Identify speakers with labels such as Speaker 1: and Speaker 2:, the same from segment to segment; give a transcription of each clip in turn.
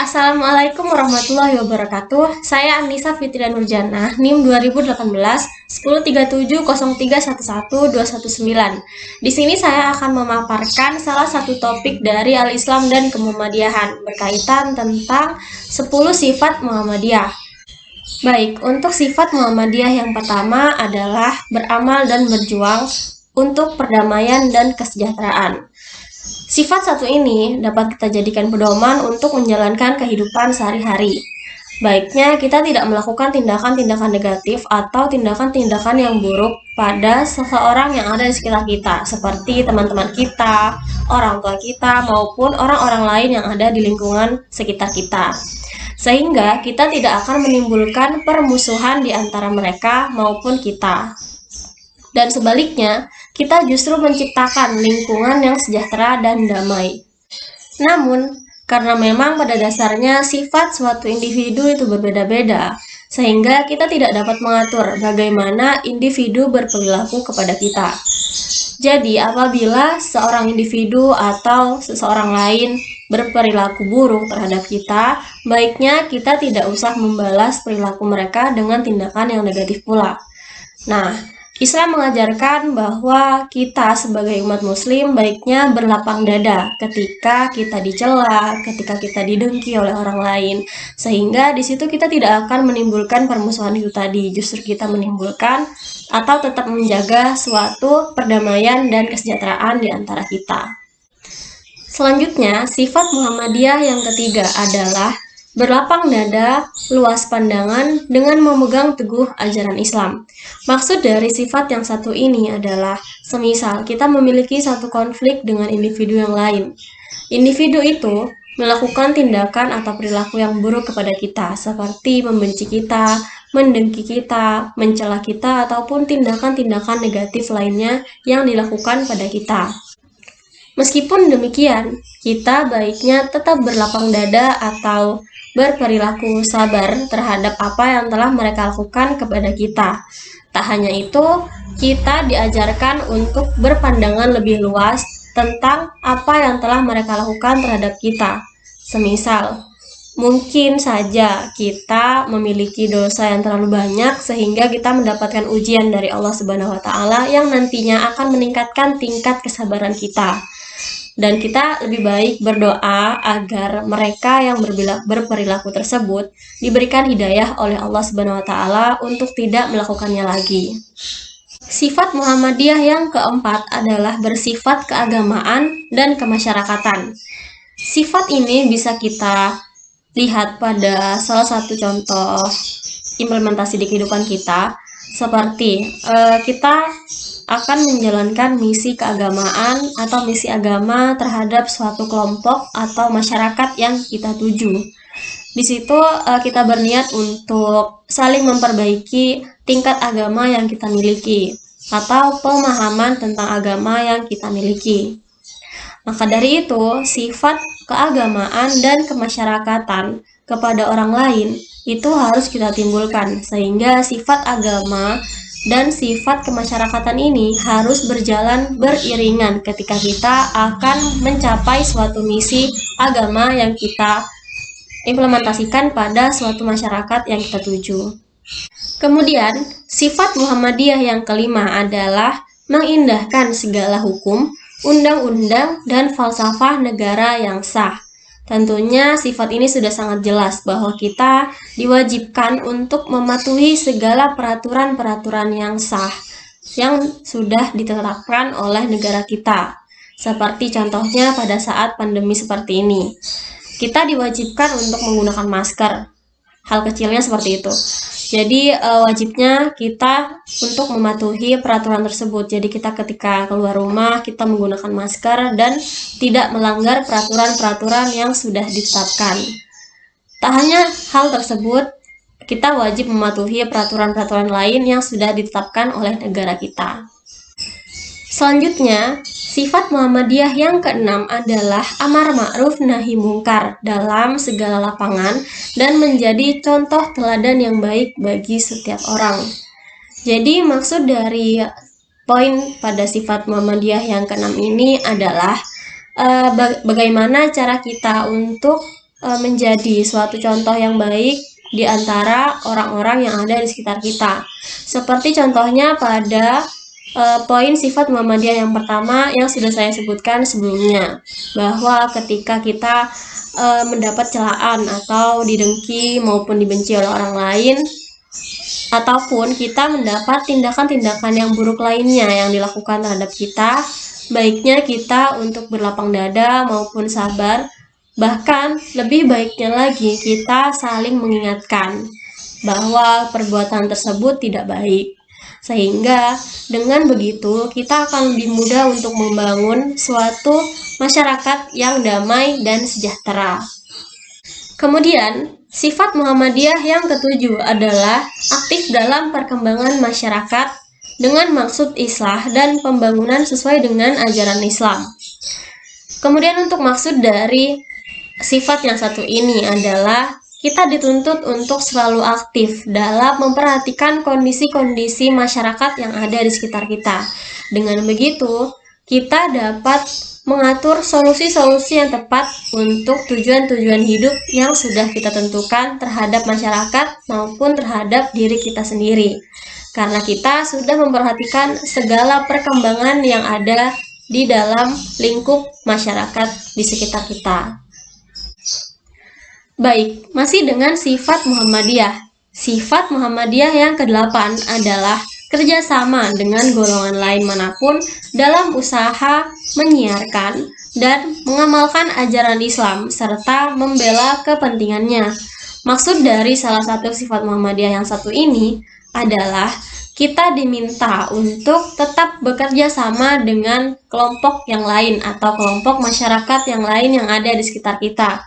Speaker 1: Assalamualaikum warahmatullahi wabarakatuh. Saya Anissa Fitria Nurjana, NIM 2018 103703111219. Di sini saya akan memaparkan salah satu topik dari Al-Islam dan Kemuhammadiyahan berkaitan tentang 10 sifat Muhammadiyah. Baik, untuk sifat Muhammadiyah yang pertama adalah beramal dan berjuang untuk perdamaian dan kesejahteraan. Sifat satu ini dapat kita jadikan pedoman untuk menjalankan kehidupan sehari-hari. Baiknya kita tidak melakukan tindakan-tindakan negatif atau tindakan-tindakan yang buruk pada seseorang yang ada di sekitar kita, seperti teman-teman kita, orang tua kita, maupun orang-orang lain yang ada di lingkungan sekitar kita. Sehingga kita tidak akan menimbulkan permusuhan di antara mereka maupun kita. Dan sebaliknya, kita justru menciptakan lingkungan yang sejahtera dan damai. Namun, karena memang pada dasarnya sifat suatu individu itu berbeda-beda, sehingga kita tidak dapat mengatur bagaimana individu berperilaku kepada kita. Jadi, apabila seorang individu atau seseorang lain berperilaku buruk terhadap kita, baiknya kita tidak usah membalas perilaku mereka dengan tindakan yang negatif pula. Nah, Islam mengajarkan bahwa kita sebagai umat muslim baiknya berlapang dada ketika kita dicela, ketika kita didengki oleh orang lain. Sehingga di situ kita tidak akan menimbulkan permusuhan itu tadi, justru kita menimbulkan atau tetap menjaga suatu perdamaian dan kesejahteraan di antara kita. Selanjutnya, sifat Muhammadiyah yang ketiga adalah berlapang dada, luas pandangan dengan memegang teguh ajaran Islam. Maksud dari sifat yang satu ini adalah semisal kita memiliki satu konflik dengan individu yang lain. Individu itu melakukan tindakan atau perilaku yang buruk kepada kita, seperti membenci kita, mendengki kita, mencela kita, ataupun tindakan-tindakan negatif lainnya yang dilakukan pada kita. Meskipun demikian, kita baiknya tetap berlapang dada atau berperilaku sabar terhadap apa yang telah mereka lakukan kepada kita. Tak hanya itu, kita diajarkan untuk berpandangan lebih luas tentang apa yang telah mereka lakukan terhadap kita. Semisal, mungkin saja kita memiliki dosa yang terlalu banyak sehingga kita mendapatkan ujian dari Allah Subhanahu wa taala yang nantinya akan meningkatkan tingkat kesabaran kita. Dan kita lebih baik berdoa agar mereka yang berperilaku tersebut diberikan hidayah oleh Allah Subhanahu wa taala untuk tidak melakukannya lagi. Sifat Muhammadiyah yang keempat adalah bersifat keagamaan dan kemasyarakatan. Sifat ini bisa kita lihat pada salah satu contoh implementasi di kehidupan kita, seperti kita akan menjalankan misi keagamaan atau misi agama terhadap suatu kelompok atau masyarakat yang kita tuju. Di situ kita berniat untuk saling memperbaiki tingkat agama yang kita miliki atau pemahaman tentang agama yang kita miliki. Maka dari itu, sifat keagamaan dan kemasyarakatan kepada orang lain itu harus kita timbulkan, sehingga sifat agama dan sifat kemasyarakatan ini harus berjalan beriringan ketika kita akan mencapai suatu misi agama yang kita implementasikan pada suatu masyarakat yang kita tuju. Kemudian, sifat Muhammadiyah yang kelima adalah mengindahkan segala hukum, undang-undang, dan falsafah negara yang sah. Tentunya sifat ini sudah sangat jelas bahwa kita diwajibkan untuk mematuhi segala peraturan-peraturan yang sah yang sudah ditetapkan oleh negara kita. Seperti contohnya pada saat pandemi seperti ini. Kita diwajibkan untuk menggunakan masker. Hal kecilnya seperti itu. Jadi wajibnya kita untuk mematuhi peraturan tersebut. Jadi kita ketika keluar rumah kita menggunakan masker dan tidak melanggar peraturan-peraturan yang sudah ditetapkan. Tak hanya hal tersebut, kita wajib mematuhi peraturan-peraturan lain yang sudah ditetapkan oleh negara kita. Selanjutnya, sifat Muhammadiyah yang keenam adalah amar ma'ruf nahi mungkar dalam segala lapangan dan menjadi contoh teladan yang baik bagi setiap orang. Jadi maksud dari poin pada sifat Muhammadiyah yang keenam ini adalah bagaimana cara kita untuk menjadi suatu contoh yang baik di antara orang-orang yang ada di sekitar kita. Seperti contohnya pada poin sifat Muhammadiyah yang pertama yang sudah saya sebutkan sebelumnya, bahwa ketika kita mendapat celaan atau didengki maupun dibenci oleh orang lain, ataupun kita mendapat tindakan-tindakan yang buruk lainnya yang dilakukan terhadap kita, baiknya kita untuk berlapang dada maupun sabar. Bahkan lebih baiknya lagi kita saling mengingatkan bahwa perbuatan tersebut tidak baik. Sehingga dengan begitu kita akan lebih mudah untuk membangun suatu masyarakat yang damai dan sejahtera. Kemudian, sifat Muhammadiyah yang ketujuh adalah aktif dalam perkembangan masyarakat dengan maksud islah dan pembangunan sesuai dengan ajaran Islam. Kemudian untuk maksud dari sifat yang satu ini adalah kita dituntut untuk selalu aktif dalam memperhatikan kondisi-kondisi masyarakat yang ada di sekitar kita. Dengan begitu, kita dapat mengatur solusi-solusi yang tepat untuk tujuan-tujuan hidup yang sudah kita tentukan terhadap masyarakat maupun terhadap diri kita sendiri. Karena kita sudah memperhatikan segala perkembangan yang ada di dalam lingkup masyarakat di sekitar kita. Baik, masih dengan sifat Muhammadiyah. Sifat Muhammadiyah yang ke-8 adalah kerjasama dengan golongan lain manapun dalam usaha menyiarkan dan mengamalkan ajaran Islam serta membela kepentingannya. Maksud dari salah satu sifat Muhammadiyah yang satu ini adalah kita diminta untuk tetap bekerja sama dengan kelompok yang lain atau kelompok masyarakat yang lain yang ada di sekitar kita,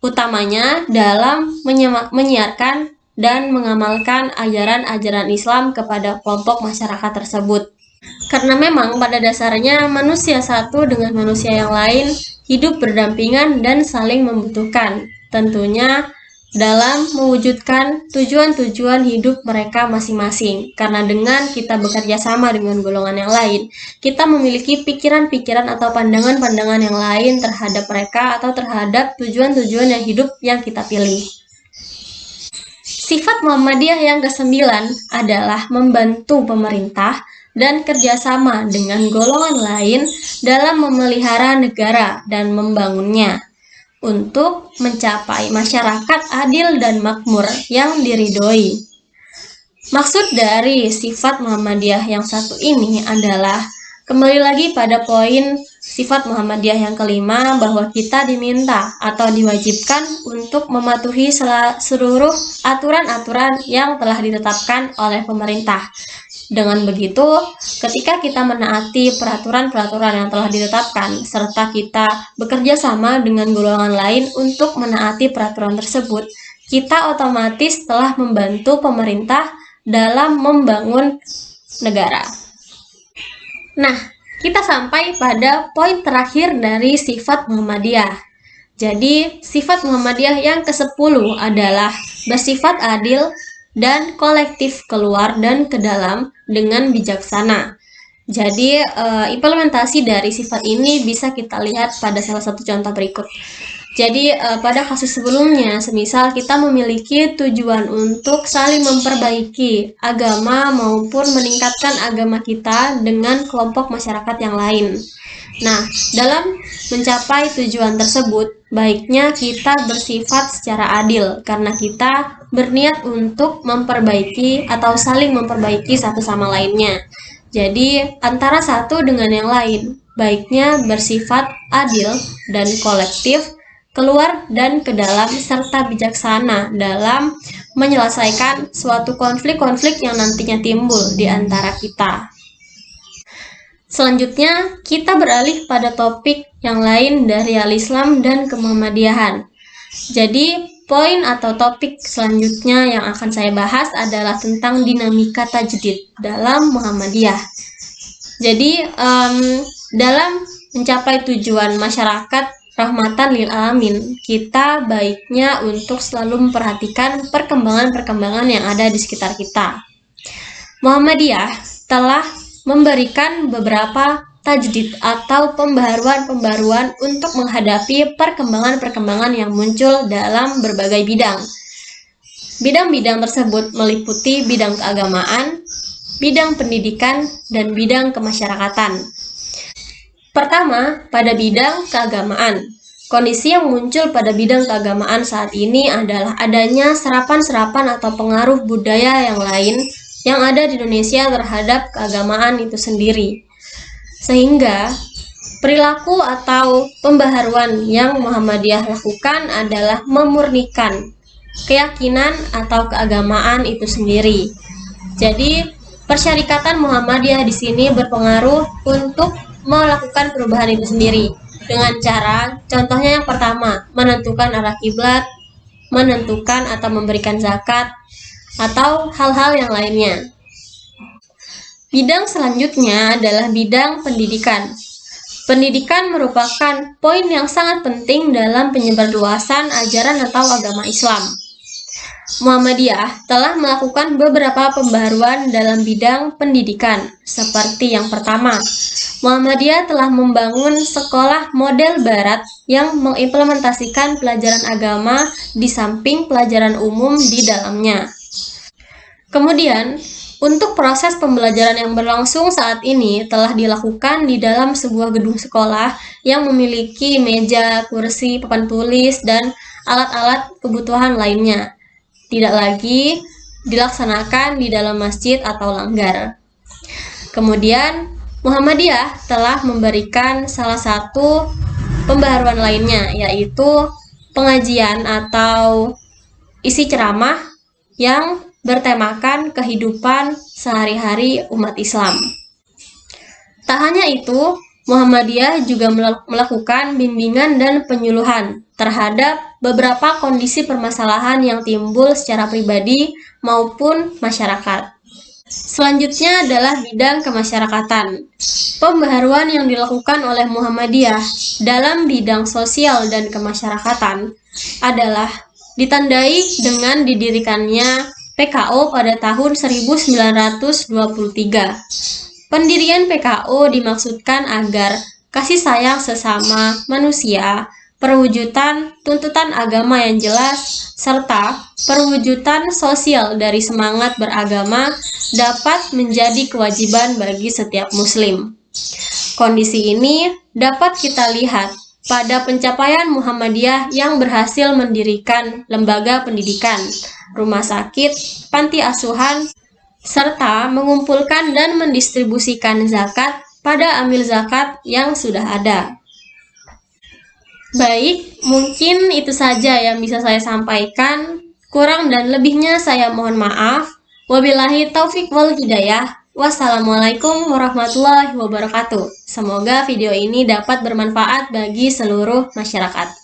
Speaker 1: utamanya dalam menyiarkan dan mengamalkan ajaran-ajaran Islam kepada kelompok masyarakat tersebut. Karena memang pada dasarnya manusia satu dengan manusia yang lain hidup berdampingan dan saling membutuhkan, tentunya dalam mewujudkan tujuan-tujuan hidup mereka masing-masing. Karena dengan kita bekerja sama dengan golongan yang lain, kita memiliki pikiran-pikiran atau pandangan-pandangan yang lain terhadap mereka atau terhadap tujuan-tujuan yang hidup yang kita pilih. Sifat Muhammadiyah yang ke-9 adalah membantu pemerintah dan kerjasama dengan golongan lain dalam memelihara negara dan membangunnya untuk mencapai masyarakat adil dan makmur yang diridhoi. Maksud dari sifat Muhammadiyah yang satu ini adalah kembali lagi pada poin sifat Muhammadiyah yang kelima, bahwa kita diminta atau diwajibkan untuk mematuhi seluruh aturan-aturan yang telah ditetapkan oleh pemerintah. Dengan begitu, ketika kita menaati peraturan-peraturan yang telah ditetapkan, serta kita bekerja sama dengan golongan lain untuk menaati peraturan tersebut, kita otomatis telah membantu pemerintah dalam membangun negara. Nah, kita sampai pada poin terakhir dari sifat Muhammadiyah. Jadi, sifat Muhammadiyah yang ke-10 adalah bersifat adil dan kolektif keluar dan ke dalam dengan bijaksana. Jadi, implementasi dari sifat ini bisa kita lihat pada salah satu contoh berikut. Jadi, pada kasus sebelumnya, semisal kita memiliki tujuan untuk saling memperbaiki agama maupun meningkatkan agama kita dengan kelompok masyarakat yang lain. Nah, dalam mencapai tujuan tersebut, baiknya kita bersifat secara adil karena kita berniat untuk memperbaiki atau saling memperbaiki satu sama lainnya. Jadi, antara satu dengan yang lain, baiknya bersifat adil dan kolektif, keluar dan ke dalam, serta bijaksana dalam menyelesaikan suatu konflik-konflik yang nantinya timbul di antara kita. Selanjutnya, kita beralih pada topik yang lain dari Al-Islam dan Kemuhammadiyahan. Jadi, poin atau topik selanjutnya yang akan saya bahas adalah tentang dinamika tajdid dalam Muhammadiyah. Jadi, dalam mencapai tujuan masyarakat rahmatan lil alamin, kita baiknya untuk selalu memperhatikan perkembangan-perkembangan yang ada di sekitar kita. Muhammadiyah telah memberikan beberapa tajdid atau pembaharuan-pembaharuan untuk menghadapi perkembangan-perkembangan yang muncul dalam berbagai bidang. Bidang-bidang tersebut meliputi bidang keagamaan, bidang pendidikan, dan bidang kemasyarakatan. Pertama, pada bidang keagamaan. Kondisi yang muncul pada bidang keagamaan saat ini adalah adanya serapan-serapan atau pengaruh budaya yang lain yang ada di Indonesia terhadap keagamaan itu sendiri. Sehingga perilaku atau pembaharuan yang Muhammadiyah lakukan adalah memurnikan keyakinan atau keagamaan itu sendiri. Jadi, persyarikatan Muhammadiyah di sini berpengaruh untuk melakukan perubahan itu sendiri dengan cara, contohnya yang pertama, menentukan arah kiblat, menentukan atau memberikan zakat, atau hal-hal yang lainnya. Bidang selanjutnya adalah bidang pendidikan. Pendidikan merupakan poin yang sangat penting dalam penyebarluasan ajaran atau agama Islam. Muhammadiyah telah melakukan beberapa pembaharuan dalam bidang pendidikan, seperti yang pertama, Muhammadiyah telah membangun sekolah model barat yang mengimplementasikan pelajaran agama di samping pelajaran umum di dalamnya. Kemudian, untuk proses pembelajaran yang berlangsung saat ini telah dilakukan di dalam sebuah gedung sekolah yang memiliki meja, kursi, papan tulis, dan alat-alat kebutuhan lainnya. Tidak lagi dilaksanakan di dalam masjid atau langgar. Kemudian, Muhammadiyah telah memberikan salah satu pembaharuan lainnya, yaitu pengajian atau isi ceramah yang bertemakan kehidupan sehari-hari umat Islam. Tak hanya itu, Muhammadiyah juga melakukan bimbingan dan penyuluhan terhadap beberapa kondisi permasalahan yang timbul secara pribadi maupun masyarakat. Selanjutnya adalah bidang kemasyarakatan. Pembaharuan yang dilakukan oleh Muhammadiyah dalam bidang sosial dan kemasyarakatan adalah ditandai dengan didirikannya PKO pada tahun 1923. Pendirian PKO dimaksudkan agar kasih sayang sesama manusia, perwujudan tuntutan agama yang jelas, serta perwujudan sosial dari semangat beragama dapat menjadi kewajiban bagi setiap muslim. Kondisi ini dapat kita lihat pada pencapaian Muhammadiyah yang berhasil mendirikan lembaga pendidikan, rumah sakit, panti asuhan, serta mengumpulkan dan mendistribusikan zakat pada amil zakat yang sudah ada. Baik, mungkin itu saja yang bisa saya sampaikan. Kurang dan lebihnya saya mohon maaf. Wabillahi taufik wal hidayah. Wassalamualaikum warahmatullahi wabarakatuh. Semoga video ini dapat bermanfaat bagi seluruh masyarakat.